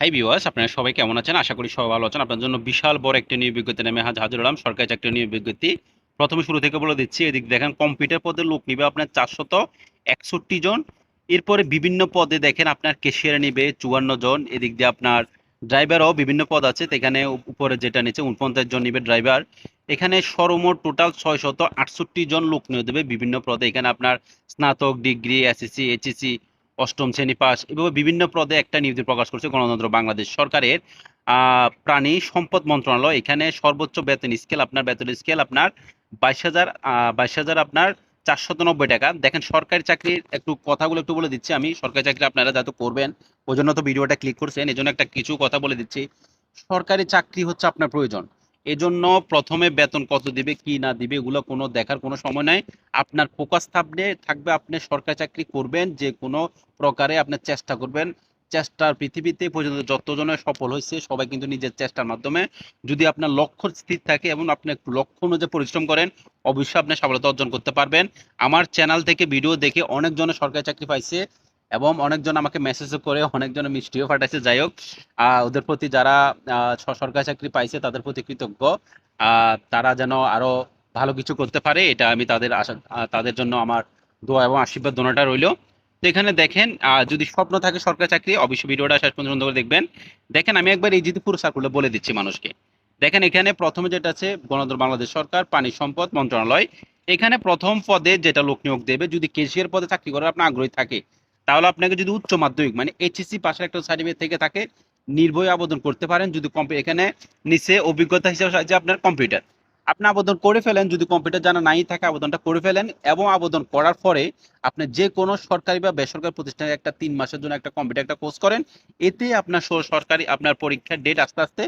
Hi viewers, আপনারা সবাই কেমন আছেন? আশা করি সবাই ভালো আছেন। আপনার জন্য বিশাল বড় একটা নিয়োগ বিজ্ঞপ্তি নিয়ে আমি হাজির হলাম। সরকারি চাকরি নিয়োগ বিজ্ঞপ্তি। প্রথমে শুরু থেকে বলে দিচ্ছি, এদিক দেখেন কম্পিউটার পদে লোক নিবে আপনার 461 জন। এরপরে বিভিন্ন পদে দেখেন আপনার ক্যাশিয়ার নিবে 54 জন। এদিক দিয়ে আপনার ড্রাইভারও বিভিন্ন পদ আছে, তো এখানে উপরে যেটা নিচে 49 জন নিবে ড্রাইভার। এখানে সর্বমোট টোটাল 668 জন লোক নিয়োগ দেবে বিভিন্ন পদে। এখানে আপনার স্নাতক, ডিগ্রি, এসএসসি, এইচএসসি, অষ্টম শ্রেণী পাস এভাবে বিভিন্ন পদে একটা নিয়োগ প্রকাশ করছে গণতন্ত্র বাংলাদেশ সরকারের প্রাণী সম্পদ মন্ত্রণালয়। এখানে সর্বোচ্চ বেতন স্কেল আপনার 22,000 আপনার 490 টাকা। দেখেন সরকারি চাকরির একটু কথাগুলো একটু বলে দিচ্ছি আমি। সরকারি চাকরি আপনারা যাতে করবেন ওই জন্য তো ভিডিওটা ক্লিক করছেন, এই জন্য একটা কিছু কথা বলে দিচ্ছি। সরকারি চাকরি হচ্ছে আপনার প্রয়োজন, এজন্য প্রথমে বেতন কত দিবে কি না দিবে এগুলো কোনো দেখার কোনো সময় নাই। আপনার ফোকাস থাকবে আপনি সরকারি চাকরি করবেন, যে কোনো প্রকারে আপনি চেষ্টা করবেন। চেষ্টার পৃথিবীতে পর্যন্ত যতজনের সফল হয়েছে সবাই কিন্তু নিজের চেষ্টার মাধ্যমে, যদি আপনার লক্ষ্য স্থির থাকে এবং আপনি একটু লক্ষ্য অনুযায়ী পরিশ্রম করেন, অবশ্যই আপনি সফলতা অর্জন করতে পারবেন। আমার চ্যানেল থেকে ভিডিও দেখে অনেকজনের সরকারি চাকরি পাইছে এবং অনেকজন আমাকে মেসেজও করে অনেকজনের মিষ্টিও পাঠাইছে। যাই হোক, ওদের প্রতি যারা সরকারি চাকরি পাইছে তাদের প্রতি কৃতজ্ঞ। তারা যেন আরো ভালো কিছু করতে পারে, এটা আমি তাদের আশা, তাদের জন্য আমার দোয়া এবং আশীর্বাদ দোনোটা রইল। তো এখানে দেখেন, যদি স্বপ্ন থাকে সরকারি চাকরি অবশ্যই ভিডিওটা শেষ পর্যন্ত করে দেখবেন। দেখেন আমি একবার এই যদি পুরো সার্কুলটা বলে দিচ্ছি মানুষকে। দেখেন এখানে প্রথমে যেটা আছে গণতন্ত্র বাংলাদেশ সরকার পানি সম্পদ মন্ত্রণালয়। এখানে প্রথম পদে যেটা লোক নিয়োগ দেবে, যদি কেশিয়ার পদে চাকরি করার আপনার আগ্রহী থাকে তাহলে আপনাকে যদি উচ্চ মাধ্যমিক মানে এইচএসসি পাশের একটা সার্টিফিকেট থেকে থাকে নির্ভয়ে আবেদন করতে পারেন। যদি এখানে নিচে অভিজ্ঞতা হিসেবে আছে আপনার কম্পিউটার, আপনি আবেদন করে ফেলেন। যদি কম্পিউটার জানা নাই থাকে আবেদনটা করে ফেলেন, এবং আবেদন করার পরে আপনি যে কোনো সরকারি বা বেসরকারি প্রতিষ্ঠানে একটা 3 মাসের জন্য একটা কম্পিউটার একটা কোর্স করেন। এতে আপনার সরকারি আপনার পরীক্ষার ডেট আস্তে আস্তে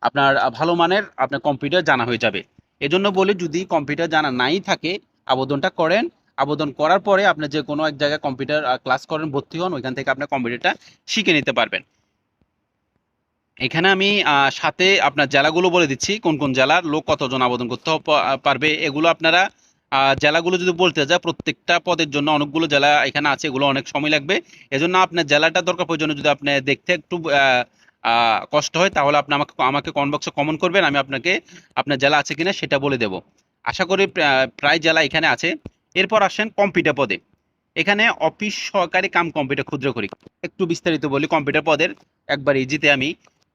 আপনার ভালো মানের আপনার কম্পিউটার জানা হয়ে যাবে। এজন্য বলি, যদি কম্পিউটার জানা নাই থাকে আবেদনটা করেন। আবেদন করার পরে আপনি যে কোনো এক জায়গায় কম্পিউটার ক্লাস করেন, ভর্তি হন, ওইখান থেকে আপনার কম্পিউটারটা শিখে নিতে পারবেন। এখানে আমি সাথে আপনার জেলাগুলো বলে দিচ্ছি, কোন কোন জেলার লোক কতজন আবেদন করতে পারবে এগুলো আপনারা। জেলাগুলো যদি বলতে যায়, প্রত্যেকটা পদের জন্য অনেকগুলো জেলা এখানে আছে, এগুলো অনেক সময় লাগবে। এজন্য আপনার জেলাটা দরকার প্রয়োজনে যদি আপনি দেখতে একটু কষ্ট হয় তাহলে আপনি আমাকে আমাকে কমেন্ট বক্সে কমেন্ট করবেন, আমি আপনাকে আপনার জেলা আছে কিনা সেটা বলে দেব। আশা করি প্রায় জেলা এখানে আছে। এরপর আসেন কম্পিউটার পদে। এখানে অফিস সহকারী কাম কম্পিউটার ক্ষুদ্র করি। একটু বিস্তারিত বলি কম্পিউটার পদের, একবার ইজিতে আমি।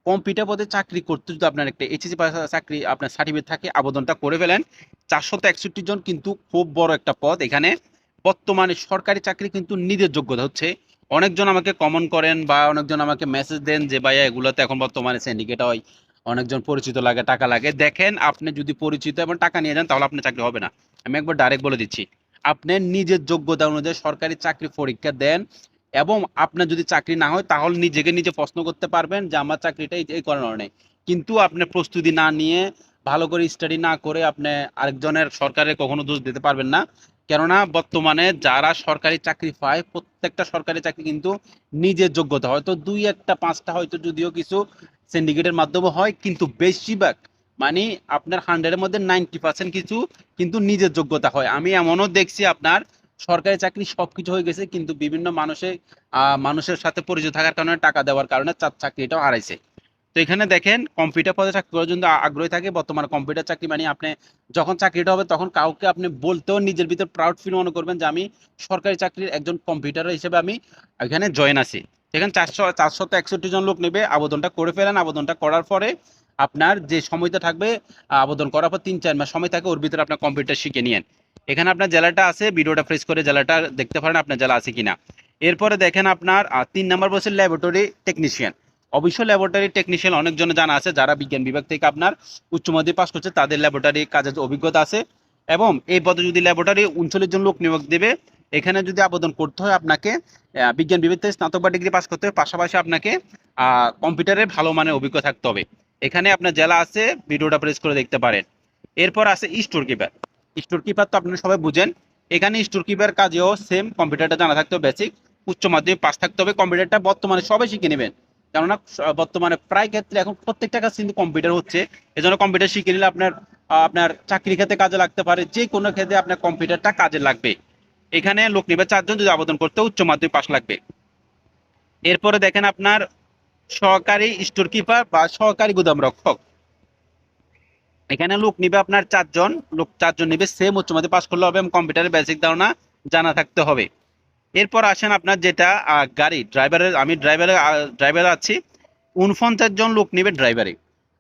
কম্পিউটার পদে চাকরি করতে যদি আপনার একটা এইচএসসি পাস চাকরি আপনার সার্টিফিকেট থাকে আবেদনটা করে ফেলেন। 461 জন কিন্তু খুব বড় একটা পদ। এখানে বর্তমানে সরকারি চাকরি কিন্তু নিজের যোগ্যতা হচ্ছে। অনেকজন আমাকে কমেন্ট করেন বা অনেকজন আমাকে মেসেজ দেন যে ভাইয়া এগুলোতে এখন বর্তমানে সিন্ডিকেট হয়, অনেকজন পরিচিত লাগে, টাকা লাগে। দেখেন আপনি যদি পরিচিত এবং টাকা নিয়ে যান তাহলে আপনার চাকরি হবে না। আমি একবার ডাইরেক্ট বলে দিচ্ছি, আপনি নিজের যোগ্যতা অনুযায়ী সরকারি চাকরি পরীক্ষা দেন, এবং আপনার যদি চাকরি না হয় তাহলে নিজেকে নিজে প্রশ্ন করতে পারবেন যে আমার চাকরিটা এই কারণে নেই। কিন্তু আপনি প্রস্তুতি না নিয়ে ভালো করে স্টাডি না করে আপনি আরেকজনের সরকারের কখনো দোষ দিতে পারবেন না। কেননা বর্তমানে যারা সরকারি চাকরি পায় প্রত্যেকটা সরকারি চাকরি কিন্তু নিজের যোগ্যতা, হয়তো দুই একটা পাঁচটা হয়তো যদিও কিছু সিন্ডিকেটের মাধ্যমে হয়, কিন্তু বেশিরভাগ মানে আপনার 100-এর মধ্যে 90% কিছু কিন্তু নিজের যোগ্যতা হয়। আমি এমনও দেখছি আপনার সরকারি চাকরি সবকিছু হয়ে গেছে কিন্তু বিভিন্ন মানুষের সাথে পরিচয় থাকার কারণে টাকা দেওয়ার কারণে চাকরিটাও হারাইছে। তো এখানে দেখেন কম্পিউটার পদে চাকরি করার জন্য আগ্রহী থাকে বর্তমানে কম্পিউটার চাকরি মানে আপনি যখন চাকরিটা হবে তখন কাউকে আপনি বলতেও নিজের ভিতর প্রাউড ফিল মনে করবেন যে আমি সরকারি চাকরির একজন কম্পিউটার হিসেবে আমি এখানে জয়েন আছি। এখানে 461 জন লোক নেবে, আবেদনটা করে ফেলেন। আবেদনটা করার পরে আপনার যে সময়টা থাকবে, আবেদন করার পর 3-4 মাস সময় থাকে, ওর ভিতরে আপনার কম্পিউটার শিখে নিয়েন। এখানে আপনার জেলাটা আছে, ভিডিওটা প্রেস করে জেলাটা দেখতে পারেন আপনার জেলা আছে কিনা। এরপরে দেখেন আপনার 3 নম্বর বলছে ল্যাবরেটরি টেকনিশিয়ান। অবশ্যই ল্যাবরেটরি টেকনিশিয়ান অনেকজন জানা আছে, যারা বিজ্ঞান বিভাগ থেকে আপনার উচ্চ মাধ্যমিক পাস করছে তাদের ল্যাবরেটরি কাজের অভিজ্ঞতা আছে। এবং এই পদে যদি ল্যাবরেটরি 39 জন লোক নিয়োগ দেবে। এখানে যদি আবেদন করতে হয় আপনাকে বিজ্ঞান বিভাগ থেকে স্নাতক বা ডিগ্রি পাস করতে হবে, পাশাপাশি আপনাকে কম্পিউটারের ভালো মানের অভিজ্ঞতা থাকতে হবে। এখানে আপনার জেলা আছে, ভিডিওটা প্রেস করে দেখতে পারেন। এরপর আছে স্টোর কিপার। স্টোর কিপার তো আপনারা সবাই বুঝেন। এখানে স্টোর কিপার কাজেও সেম কম্পিউটারটা জানা থাকতে হবে, বেসিক উচ্চ মাধ্যমিক পাস থাকতে হবে। কম্পিউটারটা বর্তমানে সবাই শিখে নেবেন, কেননা বর্তমানে প্রায় ক্ষেত্রে এখন প্রত্যেকটা কাজ কিন্তু কম্পিউটার হচ্ছে। এজন্য কম্পিউটার শিখে নিলে আপনার আপনার চাকরির ক্ষেত্রে কাজে লাগতে পারে, যে কোনো ক্ষেত্রে আপনার কম্পিউটারটা কাজে লাগবে। এখানে লোক নেবে 4 জন, যদি আবেদন করতে উচ্চ মাধ্যমিক পাস লাগবে। এরপরে দেখেন আপনার সহকারী স্টোর কিপার বা সহকারী গুদাম রক্ষক। এখানে লোক নিবে আপনার 4 জন, লোক 4 জন নিবে, সেম উচ্চ মাধ্যমিক পাস করলে হবে এবং কম্পিউটারের বেসিক ধারণা জানা থাকতে হবে। এরপর আসেন আপনার যেটা গাড়ি ড্রাইভারের, আমি ড্রাইভার আছি, 49 জন লোক নিবে ড্রাইভারে।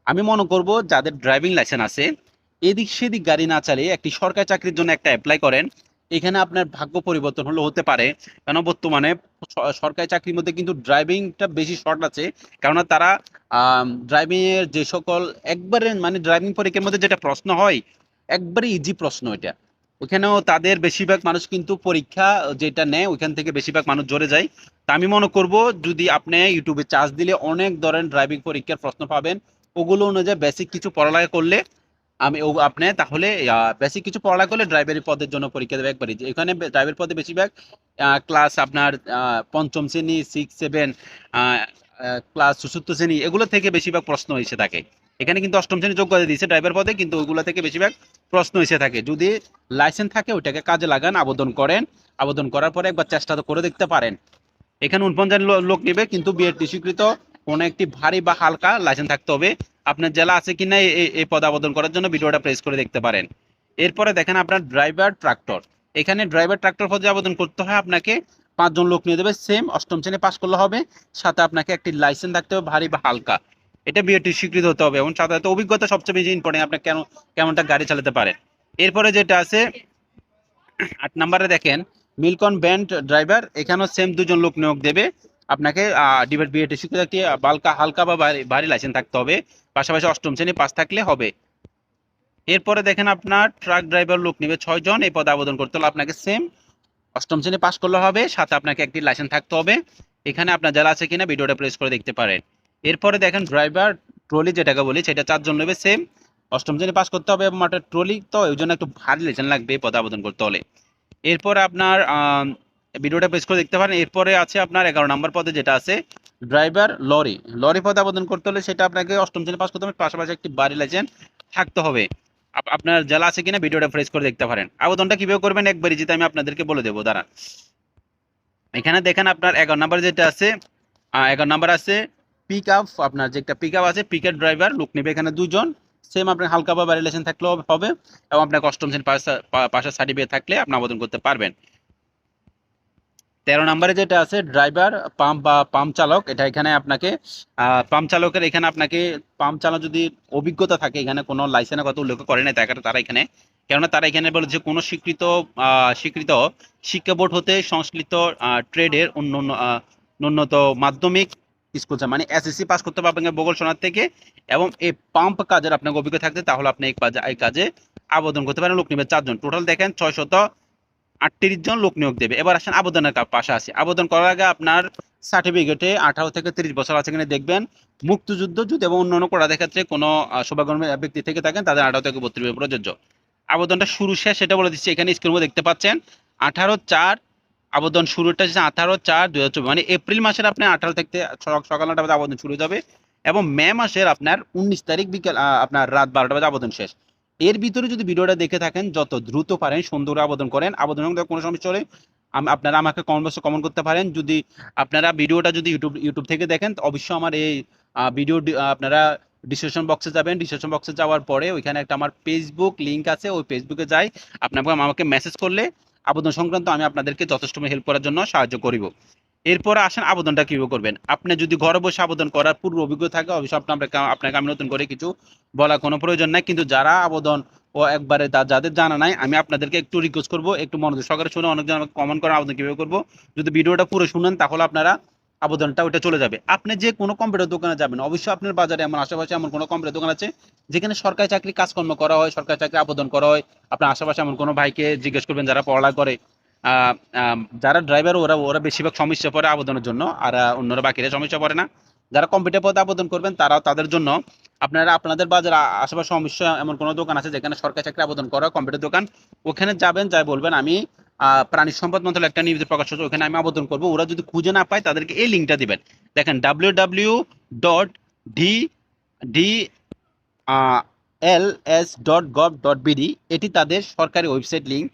আমি মনে করব যাদের ড্রাইভিং লাইসেন্স আছে এদিক সেদিক গাড়ি না চালিয়ে একটি সরকারি চাকরির জন্য একটা অ্যাপ্লাই করেন। এখানে আপনার ভাগ্য পরিবর্তন হলে হতে পারে, কেন বর্তমানে সরকারি চাকরির মধ্যে কিন্তু ড্রাইভিংটা বেশি শর্ট আছে। কেননা তারা ড্রাইভিং এর যে সকল একবারে মানে ড্রাইভিং পরীক্ষার মধ্যে যেটা প্রশ্ন হয় একবারে ইজি প্রশ্ন এটা, ওখানেও তাদের বেশিরভাগ মানুষ কিন্তু পরীক্ষা যেটা নেয় ওইখান থেকে বেশিরভাগ মানুষ জড়ে যায়। তা আমি মনে করব যদি আপনি ইউটিউবে চার্জ দিলে অনেক ধরনের ড্রাইভিং পরীক্ষার প্রশ্ন পাবেন, ওগুলো অনুযায়ী বেসিক কিছু পড়ালেখা করলে আপনি তাহলে বেসিক কিছু পড়ালেখা করলে ড্রাইভারি পদের জন্য পরীক্ষা দেবে একবারই। যে এখানে ড্রাইভার পদে বেশিরভাগ ক্লাস আপনার পঞ্চম শ্রেণী 6, 7, ক্লাস 4র্থ শ্রেণী এগুলো থেকে বেশিরভাগ প্রশ্ন এসে থাকে। এখানে কিন্তু অষ্টম শ্রেণী যোগ্যতা দিয়েছে ড্রাইভার পদে, কিন্তু ওইগুলো থেকে বেশিরভাগ প্রশ্ন এসে থাকে। যদি লাইসেন্স থাকে ওইটাকে কাজে লাগান, আবেদন করেন, আবেদন করার পরে একবার চেষ্টা তো করে দেখতে পারেন। এখানে 49 লোক নেবে, কিন্তু বিএডটি স্বীকৃত কোনো একটি ভারী বা হালকা লাইসেন্স থাকতে হবে। আপনার জেলা আছে কিনা এই পদে আবেদন করার জন্য ভিডিওটা প্রেস করে দেখতে পারেন। এরপরে দেখেন আপনার ড্রাইভার ট্রাক্টর। এখানে ড্রাইভার ট্রাক্টর পদে আবেদন করতে হয় আপনাকে, 5 জন লোক নিয়ে দেবে, সেম অষ্টম শ্রেণী পাস করলে হবে, সাথে আপনাকে একটি লাইসেন্স থাকতে হবে ভারী বা হালকা, এটা বিএডটি স্বীকৃত হতে হবে, এবং সাথে অভিজ্ঞতা সবচেয়ে বেশি ইম্পর্টেন্ট, আপনি কেমনটা গাড়ি চালাতে পারেন। এরপরে যেটা আছে 8 নম্বরে দেখেন মিল্কন ব্যান্ড ড্রাইভার, এখানেও সেম 2 জন লোক নিয়োগ দেবে আপনাকে। ডিবেট বিএডটি স্বীকৃত একটি বালকা হালকা বা ভারী লাইসেন্স থাকতে হবে, পাশাপাশি অষ্টম শ্রেণী পাস থাকলে হবে। এরপরে দেখেন আপনার ট্রাক ড্রাইভার লোক নেবে 6 জন, এই পদে আবেদন করতে হলে আপনাকে সেম অষ্টম শ্রেণী পাস করলে হবে, সাথে আপনাকে একটি লাইসেন্স থাকতে হবে। এখানে আপনার জেলা আছে কিনা ভিডিওটা প্রেস করে দেখতে পারেন। এরপরে দেখেন ড্রাইভার ট্রলি যেটাকে বলি সেটা 4 জন নেবে, সেম অষ্টম শ্রেণী পাস করতে হবে এবং মাঠের ট্রলি তো ওই জন্য একটু ভারী লাইসেন্স লাগবে এই পদে আবেদন করতে হলে। এরপরে আপনার ভিডিওটা প্রেস করে দেখতে পারেন। এরপরে আছে আপনার 11 নম্বর পদে যেটা আছে ড্রাইভার লরি। লরি পদে আবেদন করতে হলে সেটা আপনাকে অষ্টম শ্রেণী পাস করতে হবে, পাশাপাশি একটি বাড়ি লাইসেন্স থাকতে হবে। আপনার জেলা আছে কিনা ভিডিওটা প্রেস করে দেখতে পারেন। আবেদনটা কিভাবে করবেন একবারই যেটা আমি আপনাদেরকে বলে দেবো দাঁড়া। এখানে দেখেন আপনার 11 নম্বর যেটা আছে 11 নম্বর আছে পিক আপ, আপনার যে একটা পিক আপ আছে পিক আপ ড্রাইভার লোক নেবে এখানে 2 জন, সেম আপনার হালকা বা বাড়ি লাইসেন্স থাকলেও হবে, এবং আপনার অষ্টম শ্রেণী পাশের সার্টিফিকেট থাকলে আপনি আবেদন করতে পারবেন। 13 নম্বরে যেটা আছে ড্রাইভার পাম্প বা পাম্প চালক, এটা এখানে আপনাকে পাম্প চালকের এখানে আপনাকে পাম্প চালক যদি অভিজ্ঞতা থাকে, এখানে কোনো লাইসেন্সের কথা উল্লেখ করে নাই তারা এখানে, কেননা তারা এখানে বলে যে কোনো স্বীকৃত শিক্ষা বোর্ড হতে সংশ্লিষ্ট ট্রেডের ন্যূনত মাধ্যমিক স্কুল মানে এসএসসি পাস করতে হবে আপনাকে ভূগোল সনদ থেকে, এবং এই পাম্প কাজের আপনাকে অভিজ্ঞতা থাকতে তাহলে আপনি এই কাজে আবেদন করতে পারেন। লোক নেবে 4 জন, টোটাল দেখেন 638 জন লোক নিয়োগ দেবে। এবার আসেন আবেদনের পাশে আছে, আবেদন করার আগে আপনার সার্টিফিকেটে 18 থেকে 30 বছর আছে কিনা দেখবেন। মুক্তিযুদ্ধ যুদ্ধ এবং অন্যান্য করার ক্ষেত্রে কোনো সৌভাগ্যবান ব্যক্তি থেকে থাকেন তাদের 18 থেকে 32 প্রযোজ্য। আবেদনটা শুরু শেষ সেটা বলে দিচ্ছি, এখানে স্ক্রিনে দেখতে পাচ্ছেন 18/4 আবেদন শুরুটা হচ্ছে 18/4/2024, মানে এপ্রিল মাসের আপনার 18 থেকে সকাল 9টা বাজে আবেদন শুরু হবে, এবং মে মাসের আপনার 19 তারিখ বিকেল আপনার রাত 12টা বাজে আবেদন শেষ। এর ভিতরে যদি ভিডিওটা দেখে থাকেন যত দ্রুত পারেন সুন্দর আবেদন করেন। আবেদন কোনো সমস্যা হলে আপনারা আমাকে কমেন্ট বক্সে কমেন্ট করতে পারেন। যদি আপনারা ভিডিওটা যদি ইউটিউব থেকে দেখেন অবশ্যই আমার এই ভিডিও আপনারা ডিসক্রিপশন বক্সে যাবেন, ডিসক্রিপশন বক্সে যাওয়ার পরে ওইখানে একটা আমার ফেসবুক লিঙ্ক আছে, ওই ফেসবুকে যাই, আপনাকে আমাকে মেসেজ করলে আবেদন সংক্রান্ত আমি আপনাদেরকে যথেষ্ট হেল্প করার জন্য সাহায্য করিব। এরপরে আসেন আবেদনটা কিভাবে করবেন। আপনি যদি ঘরে বসে আবেদন করার পূর্ব অভিজ্ঞতা থাকে অবশ্যই আপনাকে আমি নতুন করে কিছু বলার কোনো প্রয়োজন নাই, কিন্তু যারা আবেদন ও একবারে যাদের জানা নাই আমি আপনাদেরকে একটু রিকোয়েস্ট করবো একটু মনোযোগ সহকারে শুনে, অনেকজন আমাকে কমেন্ট করেন আবেদন কিভাবে করবো। যদি ভিডিওটা পুরো শুনেন তাহলে আপনারা আবেদনটা ওইটা চলে যাবে। আপনি যে কোনো কম্পিউটার দোকানে যাবেন অবশ্যই আপনার বাজারে এমন আশেপাশে এমন কোনো কম্পিউটার দোকান আছে যেখানে সরকারি চাকরি কাজকর্ম করা হয়, সরকারি চাকরি আবেদন করা হয়। আপনার আশেপাশে এমন কোনো ভাইকে জিজ্ঞেস করবেন যারা পড়ালেখা করে, যারা ড্রাইভার ওরা বেশিরভাগ সমস্যা পড়ে আবেদনের জন্য, আর অন্যরা বাকিরা সমস্যা পড়ে না। যারা কম্পিউটার পদে আবেদন করবেন তারাও তাদের জন্য আপনাদের বাজার আশেপাশে সমস্যা এমন কোনো দোকান আছে যেখানে সরকারি চাকরি আবেদন করা কম্পিউটার দোকান, ওখানে যাবেন, যাই বলবেন আমি প্রাণী সম্পদ মন্ত্রণালয় একটা নিউজ প্রকাশ হচ্ছে ওখানে আমি আবেদন করবো। ওরা যদি খুঁজে না পায় তাদেরকে এই লিঙ্কটা দিবেন, দেখেন www.dls.gov.bd, এটি তাদের সরকারি ওয়েবসাইট লিঙ্ক।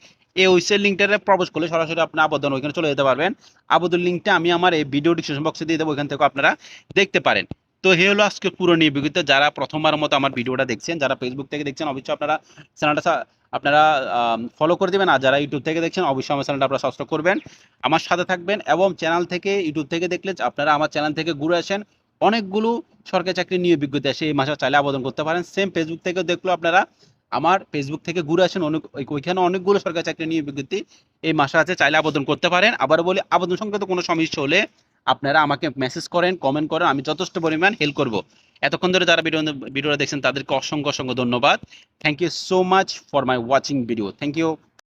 এই ওয়েবসাইট লিঙ্কটাতে প্রবেশ করলে সরাসরি আপনি আবেদন ওইখানে চলে যেতে পারবেন। আবেদন লিঙ্কটা আমি আমার এই ভিডিও ডিসক্রিপশন বক্সে দিয়ে দেবো, ওইখান থেকে আপনারা দেখতে পারেন। তো এই হলো আজকে পুরো নির্বিঘ্নিত। যারা প্রথমবার মতো আমার ভিডিওটা দেখছেন, যারা ফেসবুক থেকে দেখছেন, অবশ্যই আপনারা চ্যানেলটা আপনারা ফলো করে দেবেন। আর যারা ইউটিউব থেকে দেখছেন অবশ্যই আমার চ্যানেলটা আপনারা সাবস্ক্রাইব করবেন, আমার সাথে থাকবেন। এবং চ্যানেল থেকে ইউটিউব থেকে দেখলে আপনারা আমার চ্যানেল থেকে ঘুরে আসেন, অনেকগুলো সরকারি চাকরি নিয়োগ বিজ্ঞপ্তি আসে, এই মাসে চাইলে আবেদন করতে পারেন। সেম ফেসবুক থেকেও দেখলো আপনারা আমার ফেসবুক থেকে ঘুরে আসেন, অনেক ওইখানে অনেকগুলো সরকারি চাকরি নিয়োগ বিজ্ঞপ্তি এই মাসে আছে, চাইলে আবেদন করতে পারেন। আবার বলি, আবেদন সংক্রান্ত কোনো সমস্যা হলে আপনারা আমাকে মেসেজ করেন, কমেন্ট করেন, আমি যথেষ্ট পরিমাণ হেল্প করব। এতক্ষণ ধরে যারা ভিডিওটা দেখছেন তাদেরকে অসংখ্য অসংখ্য ধন্যবাদ। Thank you so much for my watching video. Thank you.